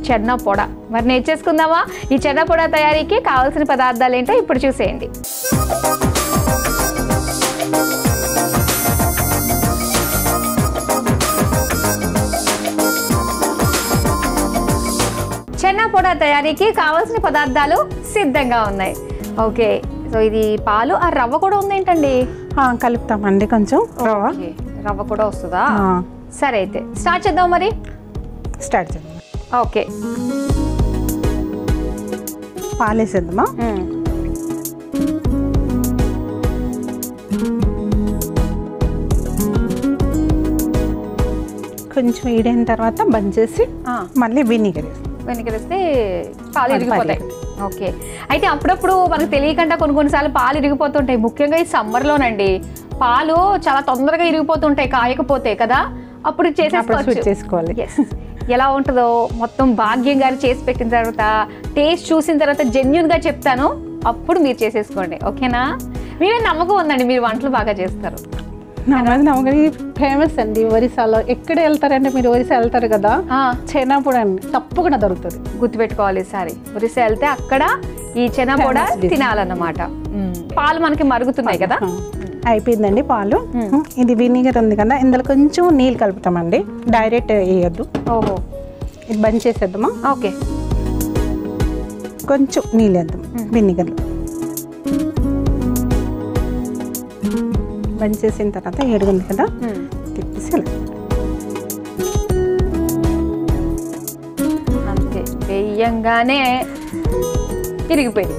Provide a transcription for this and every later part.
చెన్నా పొడ. మరి నేర్చేసుకుందామా? ఈ చెన్నా పొడ తయారీకి కావాల్సిన పదార్థాలు ఏంటో ఇప్పుడు చూసేయండి. చెన్నా పొడ తయారీకి కావాల్సిన పదార్థాలు సిద్ధంగా ఉన్నాయి. ఓకే, సో ఇది పాలు, ఆ రవ్వ కూడా ఉంది ఏంటండి? కలుపుతామండి కొంచెం రవ్వ కూడా వస్తుందా? సరే, అయితే స్టార్ట్ చేద్దాం. మరి స్టార్ట్ చేద్దాం. ఓకే, పాలు వేసేద్దామా? కొంచెం వేడైన తర్వాత బంద్ చేసి మళ్ళీ వెనిగర్ వేస్తే పాలు ఇరిగిపోతాయి. ఓకే, అయితే అప్పుడప్పుడు మనకు తెలియకుండా కొన్నిసార్లు పాలు ఇరిగిపోతుంటాయి. ముఖ్యంగా ఈ సమ్మర్లోనండి పాలు చాలా తొందరగా ఇరిగిపోతుంటాయి కాయకపోతే కదా. అప్పుడు చేసుకోవాలి. ఎలా ఉంటుందో మొత్తం భాగ్యం గారు చేసి పెట్టిన తర్వాత టేస్ట్ చూసిన తర్వాత జెన్యూన్గా చెప్తాను, అప్పుడు మీరు చేసేసుకోండి. ఓకేనా? మీరే నమ్మకం ఉందండి, మీరు వంటలు బాగా చేస్తారు. ఫేమస్ అండి ఒరిస్సాలో. ఎక్కడ వెళ్తారంటే మీరు ఒరిస్సా వెళ్తారు కదా, చెనాపొడ తప్పకుండా దొరుకుతుంది. గుర్తుపెట్టుకోవాలి. ఈసారి ఒరిస్సా వెళ్తే అక్కడ ఈ చెనాపొడ తినాలన్నమాట. పాలు మనకి మరుగుతున్నాయి కదా. అయిపోయిందండి పాలు. ఇది వినిగర్ ఉంది కదా, ఇందులో కొంచెం నీళ్ళు కలుపుతామండి, డైరెక్ట్ వేయద్దు. ఓహో, ఇది బంద్ చేసేద్దామా? ఓకే, కొంచెం నీళ్ళు వేద్దాం వినిగర్లో. బంద్ చేసిన తర్వాత ఏడుగుంది కదా, తిప్పేసి అంతే వేయంగానే తిరిగిపోయింది.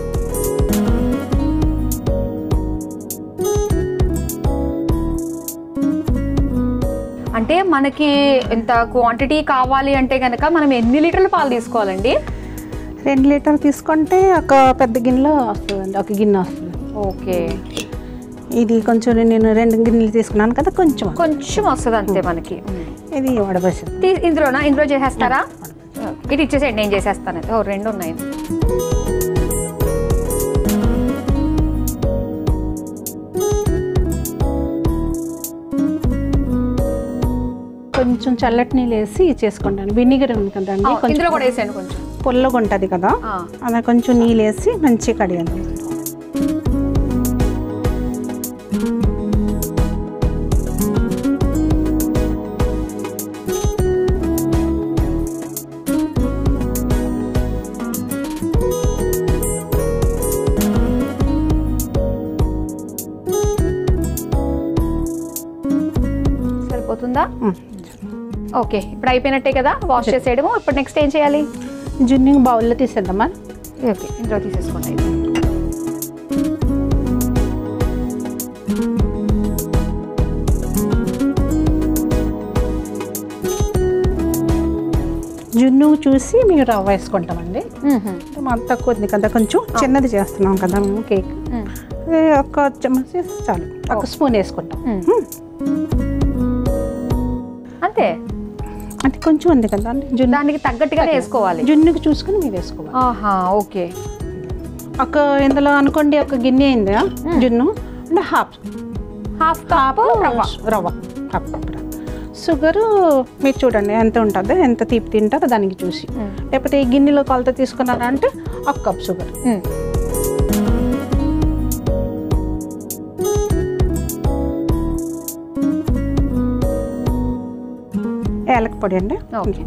అంటే మనకి ఎంత క్వాంటిటీ కావాలి అంటే కనుక మనం ఎన్ని లీటర్ల పాలు తీసుకోవాలండి? 2 లీటర్లు తీసుకుంటే ఒక పెద్ద గిన్నెలో వస్తుందండి, ఒక గిన్నె వస్తుంది. ఓకే, ఇది కొంచెం నేను 2 గిన్నెలు తీసుకున్నాను కదా, కొంచెం వస్తుంది అంతే మనకి. ఇది వడబోసి ఇందులో చేసేస్తారా? ఇది ఇచ్చేసేయండి, నేను చేసేస్తాను. 2 ఉన్నాయి. కొంచెం చల్లటి నీళ్ళు వేసి చేసుకుంటాను. వినిగర్ ఉంది కదండి, ఇందులో కూడా వేసాను. కొంచెం పుల్లగా ఉంటుంది కదా, అలా కొంచెం నీళ్ళు వేసి మంచిగా కడిగాను. సరిపోతుందా? ఓకే, ఇప్పుడు అయిపోయినట్టే కదా వాష్ చేసేయడము. ఇప్పుడు నెక్స్ట్ ఏం చేయాలి? జున్ను బౌల్లో తీసేద్దామా? ఓకే, ఇందులో తీసేసుకోండి. జున్ను చూసి మేము రవ్వ వేసుకుంటామండి. మాకు తక్కువ ఉంది కదా, కొంచెం చిన్నది చేస్తున్నాం కదా మేము కేక్. ఒక చెంచా చాలు, ఒక స్పూన్ వేసుకుంటాం అంతే. అంటే కొంచెం ఉంది కదా అండి, దానికి తగ్గట్టుగా వేసుకోవాలి. జున్నుకి చూసుకుని మీరు వేసుకోవాలి. ఓకే, ఒక ఇందులో అనుకోండి ఒక గిన్నె అయింది జున్ను అంటే హాఫ్ కప్ రవ్వ, హాఫ్ కప్ షుగరు మీరు చూడండి ఎంత ఉంటుందో, ఎంత తీపి తింటారో దానికి చూసి. లేకపోతే ఈ గిన్నెలో కొలత తీసుకున్నారంటే 1 కప్ షుగర్. ఏలక పొడి అండి. ఓకే,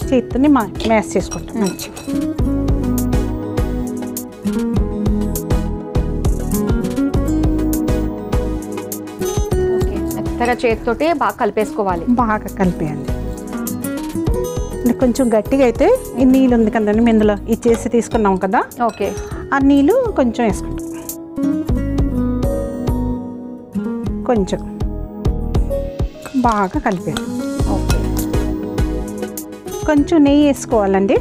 చేతిని మ్యాష్ చేసుకుంటాం మంచిగా. మెత్తగా చేతితోటి బాగా కలిపేసుకోవాలి. బాగా కలిపేయండి. కొంచెం గట్టిగా అయితే ఈ నీళ్ళు ఉంది కదండి, ఇందులో ఇచ్చేసి తీసుకున్నాం కదా. ఓకే, ఆ నీళ్ళు కొంచెం వేసుకుంటాం. కొంచెం బాగా కలిపేది. కొంచెం నెయ్యి వేసుకోవాలండి,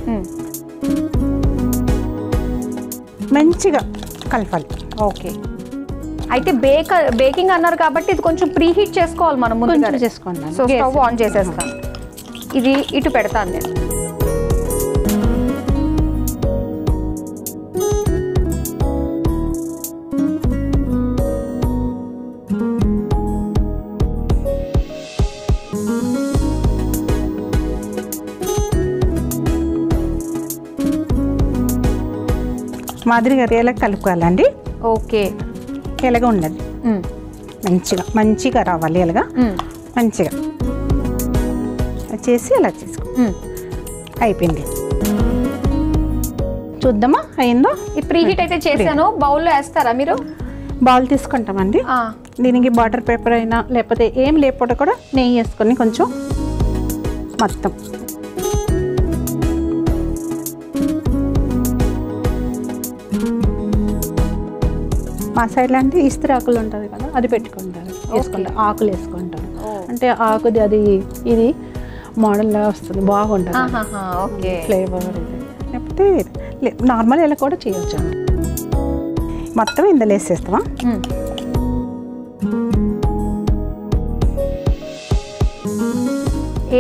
మంచిగా కలపాలి. ఓకే, అయితే బేకింగ్ అన్నారు కాబట్టి ఇది కొంచెం ప్రీ హీట్ చేసుకోవాలి మనం ముందుగా చేసుకోండి. సో స్టవ్ ఆన్ చేసేస్తాను. ఇది ఇటు పెడతాను నేను. మాదిరిగా ఇలా కలుపుకోవాలండి. ఓకే, ఇలాగ ఉండదు, మంచిగా రావాలి. ఇలాగా మంచిగా చేసి ఇలా చేసుకో. అయిపోయింది. చూద్దామా అయిందో. ఈ ప్రీ హీట్ అయితే చేశాను. బౌల్లో వేస్తారా మీరు? బౌల్ తీసుకుంటామండి. దీనికి బటర్ పేపర్ అయినా లేకపోతే ఏం లేకపోతే కూడా నెయ్యి వేసుకొని కొంచెం మొత్తం మా సైడ్లో అంటే ఇస్త్రీ ఆకులు ఉంటుంది కదా, అది పెట్టుకుంటారు, వేసుకుంటారు. ఆకులు వేసుకుంటారు. అంటే ఆకుది అది ఇది మోడల్లో వస్తుంది, బాగుంటుంది ఫ్లేవర్. లేకపోతే నార్మల్ ఇలా కూడా చేయొచ్చు. మొత్తం ఇందులో వేసేస్తావా?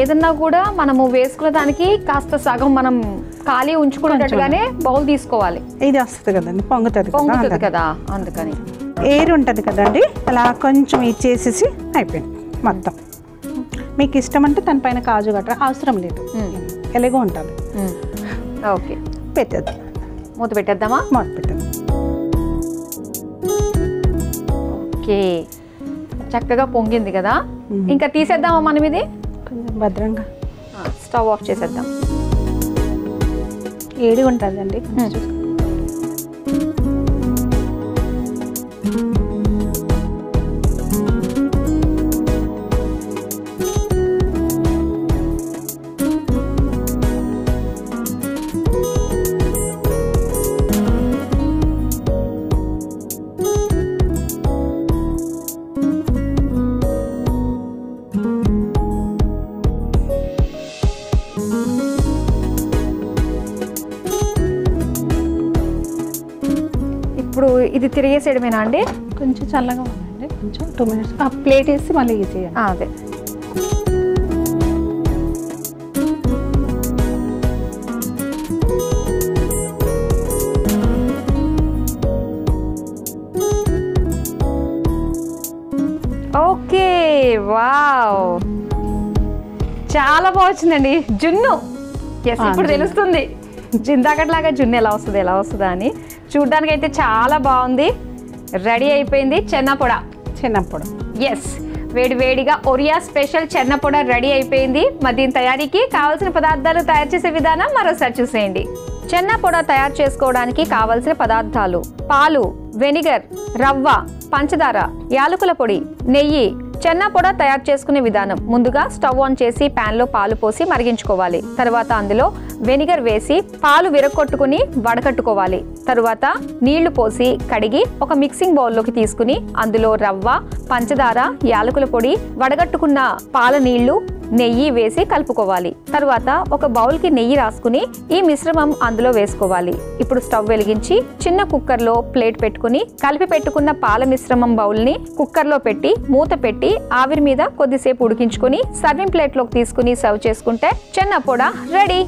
ఏదన్నా కూడా మనము వేసుకున్న దానికి కాస్త సగం మనం ఖాళీ ఉంచుకున్నట్టుగానే బౌల్ తీసుకోవాలి. ఇది వస్తుంది కదండి, పొంగుతుంది కదా, అందుకని ఎయిర్ ఉంటుంది కదండి. అలా కొంచెం ఇచ్చేసేసి అయిపోయింది మొత్తం. మీకు ఇష్టం అంటే దానిపైన కాజు గట్రా అవసరం లేదు, ఎలాగో ఉంటుంది. ఓకే, పెట్టేద్దాం. మూత పెట్టేద్దామా? మూత పెట్టేద్దాం. ఓకే, చక్కగా పొంగింది కదా. ఇంకా తీసేద్దామా మనం ఇది? కొంచెం భద్రంగా స్టవ్ ఆఫ్ చేసేద్దాం. ఏడి ఉంటుందండి. ఇప్పుడు ఇది తిరిగేసేయడమేనా అండి? కొంచెం చల్లగా ఉందండి, కొంచెం 2 minutes ప్లేట్ వేసి మళ్ళీ చేయాలి. అదే. ఓకే, వావ్, చాలా బాగుందండి జున్ను. ఇప్పుడు తెలుస్తుంది ఇందాకట్లాగా జున్ను ఎలా వస్తుందా అని. చూడ్డానికి అయితే చాలా బాగుంది. రెడీ అయిపోయింది చెన్నపొడ. ఎస్, వేడి వేడిగా ఒరియా స్పెషల్ చెన్నపొడ రెడీ అయిపోయింది. మరి దీని తయారీకి కావాల్సిన పదార్థాలు తయారు చేసే విధానం మరోసారి చూసేయండి. చెన్నపొడ తయారు చేసుకోవడానికి కావలసిన పదార్థాలు: పాలు, వెనిగర్, రవ్వ, పంచదార, యాలకుల పొడి, నెయ్యి. చెన్నపొడ తయారు చేసుకునే విధానం: ముందుగా స్టవ్ ఆన్ చేసి పాన్ లో పాలు పోసి మరిగించుకోవాలి. తర్వాత అందులో వెనిగర్ వేసి పాలు విరగొట్టుకుని వడకట్టుకోవాలి. తరువాత నీళ్లు పోసి కడిగి ఒక మిక్సింగ్ బౌల్లోకి తీసుకుని అందులో రవ్వ, పంచదార, యాలకుల పొడి, వడగట్టుకున్న పాల నీళ్లు, నెయ్యి వేసి కలుపుకోవాలి. తర్వాత ఒక బౌల్కి నెయ్యి రాసుకుని ఈ మిశ్రమం అందులో వేసుకోవాలి. ఇప్పుడు స్టవ్ వెలిగించి చిన్న కుక్కర్లో ప్లేట్ పెట్టుకుని కలిపి పెట్టుకున్న పాల మిశ్రమం బౌల్ని కుక్కర్లో పెట్టి మూత పెట్టి ఆవిరి మీద కొద్దిసేపు ఉడికించుకుని సర్వింగ్ ప్లేట్లోకి తీసుకుని సర్వ్ చేసుకుంటే చెన్నపొడ రెడీ.